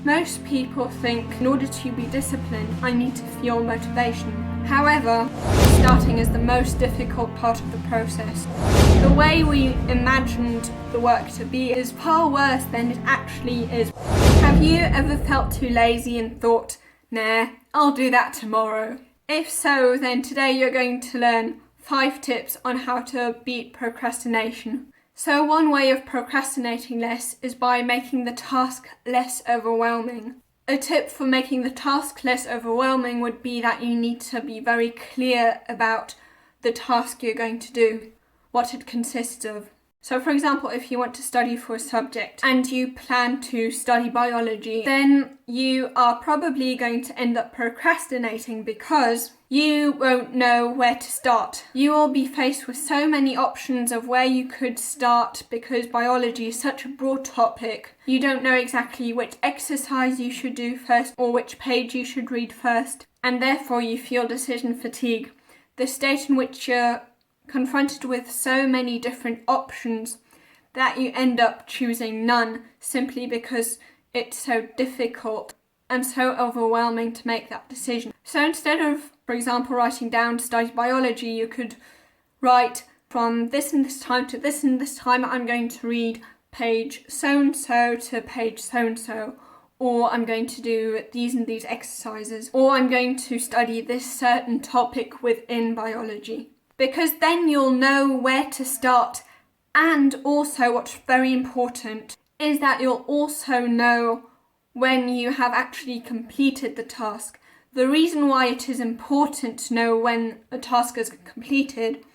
Most people think in order to be disciplined, I need to feel motivation. However, starting is the most difficult part of the process. The way we imagined the work to be is far worse than it actually is. Have you ever felt too lazy and thought, nah, I'll do that tomorrow? If so, then today you're going to learn 5 tips on how to beat procrastination. So one way of procrastinating less is by making the task less overwhelming. A tip for making the task less overwhelming would be that you need to be very clear about the task you're going to do, what it consists of. So for example, if you want to study for a subject and you plan to study biology, then you are probably going to end up procrastinating because you won't know where to start. You will be faced with so many options of where you could start because biology is such a broad topic. You don't know exactly which exercise you should do first or which page you should read first, and therefore you feel decision fatigue. The state in which you're confronted with so many different options that you end up choosing none simply because it's so difficult and so overwhelming to make that decision. So instead of, for example, writing down to study biology, you could write from this and this time to this and this time I'm going to read page so-and-so to page so-and-so, or I'm going to do these and these exercises, or I'm going to study this certain topic within biology. Because then you'll know where to start, and also what's very important is that you'll also know when you have actually completed the task. The reason why it is important to know when a task is completed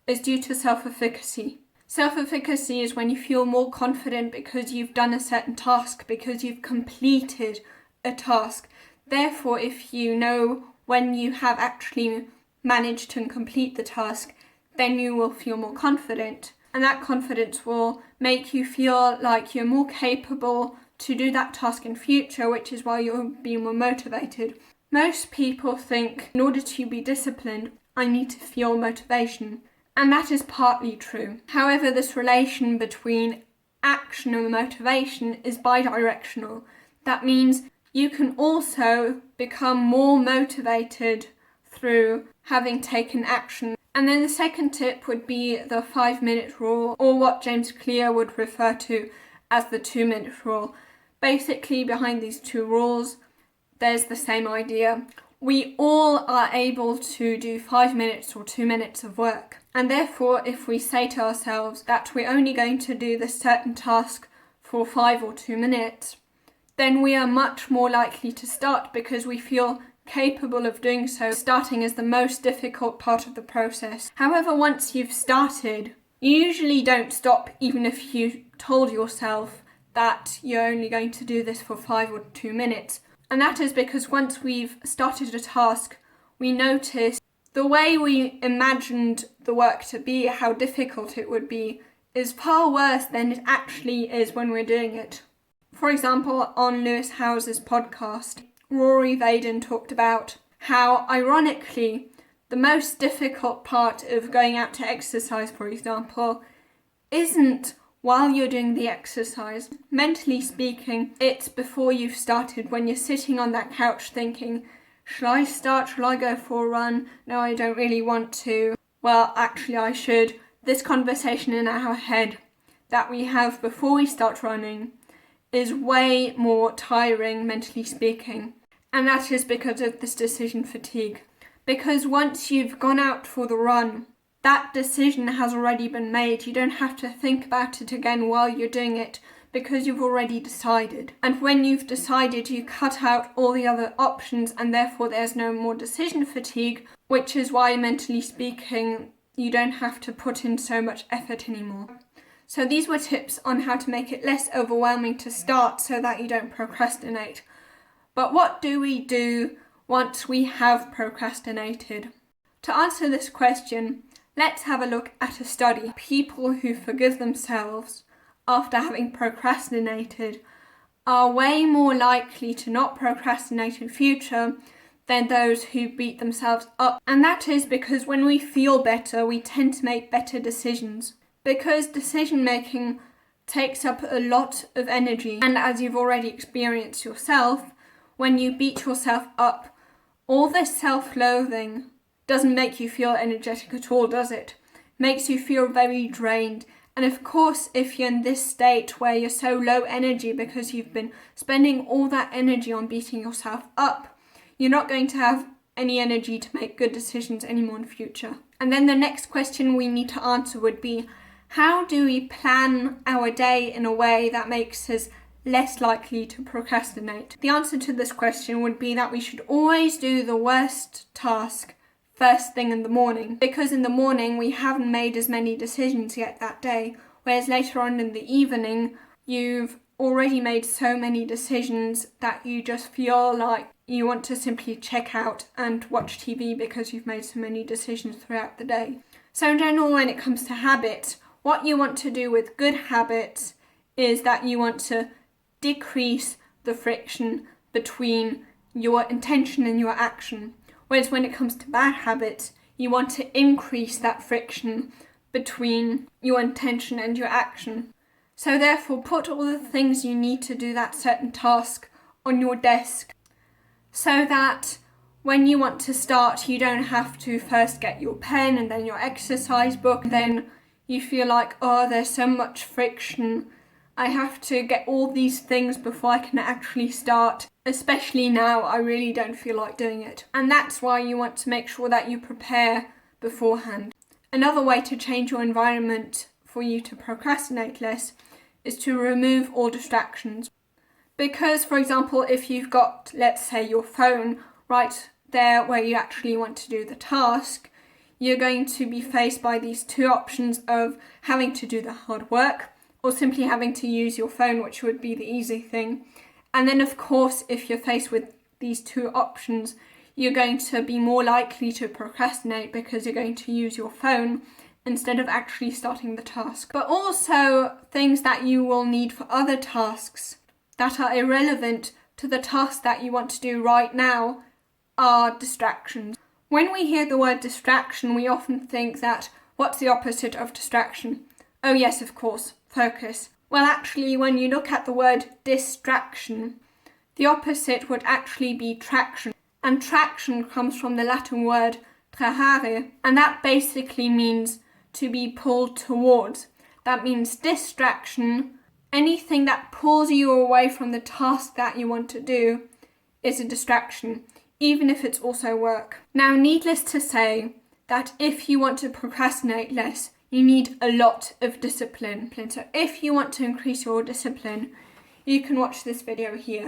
is due to self-efficacy. Self-efficacy is when you feel more confident because you've done a certain task, because you've completed a task. Therefore, if you know when you have actually manage to complete the task, then you will feel more confident, and that confidence will make you feel like you're more capable to do that task in future, which is why you'll be more motivated. Most people think in order to be disciplined, I need to feel motivation, and that is partly true. However, this relation between action and motivation is bidirectional. That means you can also become more motivated through having taken action. And then the second tip would be the 5-minute rule, or what James Clear would refer to as the 2-minute rule. Basically, behind these 2 rules, there's the same idea. We all are able to do 5 minutes or 2 minutes of work. And therefore, if we say to ourselves that we're only going to do this certain task for 5 or 2 minutes, then we are much more likely to start because we feel capable of doing so. Starting is the most difficult part of the process. However, once you've started, you usually don't stop even if you told yourself that you're only going to do this for 5 or 2 minutes. And that is because once we've started a task, we notice the way we imagined the work to be, how difficult it would be, is far worse than it actually is when we're doing it. For example, on Lewis Howes's podcast, Rory Vaden talked about how, ironically, the most difficult part of going out to exercise, for example, isn't while you're doing the exercise. Mentally speaking, it's before you've started, when you're sitting on that couch thinking, should I start? Should I go for a run? No, I don't really want to. Well, actually I should. This conversation in our head that we have before we start running is way more tiring, mentally speaking. And that is because of this decision fatigue. Because once you've gone out for the run, that decision has already been made. You don't have to think about it again while you're doing it because you've already decided. And when you've decided, you cut out all the other options and therefore there's no more decision fatigue, which is why, mentally speaking, you don't have to put in so much effort anymore. So these were tips on how to make it less overwhelming to start so that you don't procrastinate. But what do we do once we have procrastinated? To answer this question, let's have a look at a study. People who forgive themselves after having procrastinated are way more likely to not procrastinate in future than those who beat themselves up. And that is because when we feel better, we tend to make better decisions. Because decision making takes up a lot of energy. And as you've already experienced yourself, when you beat yourself up, all this self-loathing doesn't make you feel energetic at all, does it? Makes you feel very drained. And of course, if you're in this state where you're so low energy because you've been spending all that energy on beating yourself up, you're not going to have any energy to make good decisions anymore in the future. And then the next question we need to answer would be, how do we plan our day in a way that makes us less likely to procrastinate? The answer to this question would be that we should always do the worst task first thing in the morning, because in the morning we haven't made as many decisions yet that day, whereas later on in the evening you've already made so many decisions that you just feel like you want to simply check out and watch TV because you've made so many decisions throughout the day. So in general, when it comes to habits, what you want to do with good habits is that you want to decrease the friction between your intention and your action. Whereas when it comes to bad habits, you want to increase that friction between your intention and your action. So therefore, put all the things you need to do that certain task on your desk, so that when you want to start, you don't have to first get your pen and then your exercise book. Then you feel like, oh, there's so much friction. I have to get all these things before I can actually start. Especially now, I really don't feel like doing it. And that's why you want to make sure that you prepare beforehand. Another way to change your environment for you to procrastinate less is to remove all distractions. Because, for example, if you've got, let's say, your phone right there where you actually want to do the task, you're going to be faced by these two options of having to do the hard work or simply having to use your phone, which would be the easy thing. And then, of course, if you're faced with these two options, you're going to be more likely to procrastinate because you're going to use your phone instead of actually starting the task. But also, things that you will need for other tasks that are irrelevant to the task that you want to do right now are distractions. When we hear the word distraction, we often think that, what's the opposite of distraction? Oh yes, of course, focus. Well, actually, when you look at the word distraction, the opposite would actually be traction. And traction comes from the Latin word trahare, and that basically means to be pulled towards. That means distraction, anything that pulls you away from the task that you want to do, is a distraction, even if it's also work. Now, needless to say that if you want to procrastinate less, you need a lot of discipline. So if you want to increase your discipline, you can watch this video here.